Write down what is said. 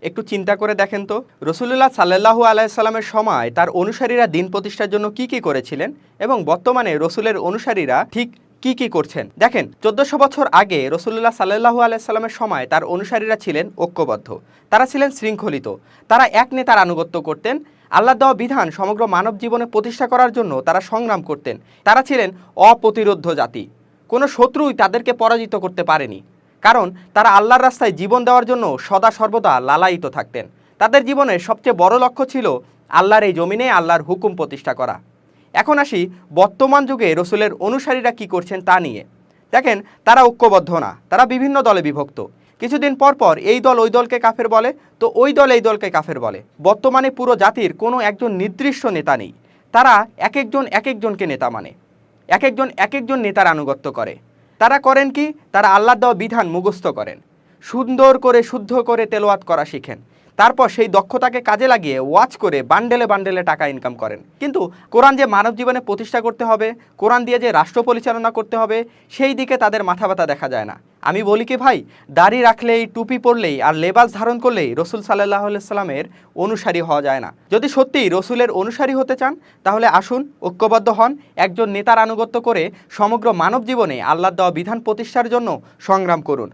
একটু চিন্তা করে দেখেন তো, রাসূলুল্লাহ সাল্লাল্লাহু আলাইহি সাল্লামের সময় তার অনুসারীরা দিন প্রতিষ্ঠার জন্য কি করেছিলেন এবং বর্তমানে রসুলের অনুসারীরা ঠিক কি করছেন। দেখেন, 1400 বছর আগে রাসূলুল্লাহ সাল্লাল্লাহু আলাইহি সাল্লামের সময় তার অনুসারীরা ছিলেন ঐক্যবদ্ধ, তারা ছিলেন শৃঙ্খলিত, তারা এক নেতার আনুগত্য করতেন। আল্লাহর দেওয়া বিধান সমগ্র মানব জীবনে প্রতিষ্ঠা করার জন্য তারা সংগ্রাম করতেন। তারা ছিলেন অপ্রতিরোধ্য জাতি, কোনো শত্রুই তাদেরকে পরাজিত করতে পারেনি, কারণ তারা আল্লাহর রাস্তায় জীবন দেওয়ার জন্য সদা সর্বদা লালায়িত থাকতেন। তাদের জীবনের সবচেয়ে বড় লক্ষ্য ছিল আল্লাহর এই জমিনে আল্লাহর হুকুম প্রতিষ্ঠা করা। এখন আসি বর্তমান যুগে রসুলের অনুসারীরা কি করছেন তা নিয়ে। দেখেন, তারা ঐক্যবদ্ধ না, তারা বিভিন্ন দলে বিভক্ত। কিছুদিন পর পর এই দল ওই দলকে কাফের বলে, তো ওই দল এই দলকে কাফের বলে। বর্তমানে পুরো জাতির কোনো একজন নির্দিষ্ট নেতা নেই, তারা এক একজনকে নেতা মানে, এক একজন নেতার আনুগত্য করে। তারা করেন কি, তারা আল্লাহর দেওয়া বিধান মুখস্থ করেন, সুন্দর করে শুদ্ধ করে তেলাওয়াত করা শিখেন, তারপর সেই দক্ষতাকে কাজে লাগিয়ে ওয়াচ করে বান্ডেলে বান্ডেলে টাকা ইনকাম করেন। কিন্তু কোরআন যে মানব জীবনে প্রতিষ্ঠা করতে হবে, কোরআন দিয়ে যে রাষ্ট্র পরিচালনা করতে হবে, সেই দিকে তাদের মাথা ব্যথা দেখা যায় না। আমি বলি কি ভাই, দাড়ি রাখলেই, টুপি পরলেই আর লেবাস ধারণ করলেই রসুল সাল্লাল্লাহু আলাইহি সাল্লামের অনুসারী হওয়া যায় না। যদি সত্যিই রসুলের অনুসারী হতে চান, তাহলে আসুন ঐক্যবদ্ধ হন, একজন নেতার আনুগত্য করে সমগ্র মানব জীবনে আল্লাহর দেওয়া বিধান প্রতিষ্ঠার জন্য সংগ্রাম করুন।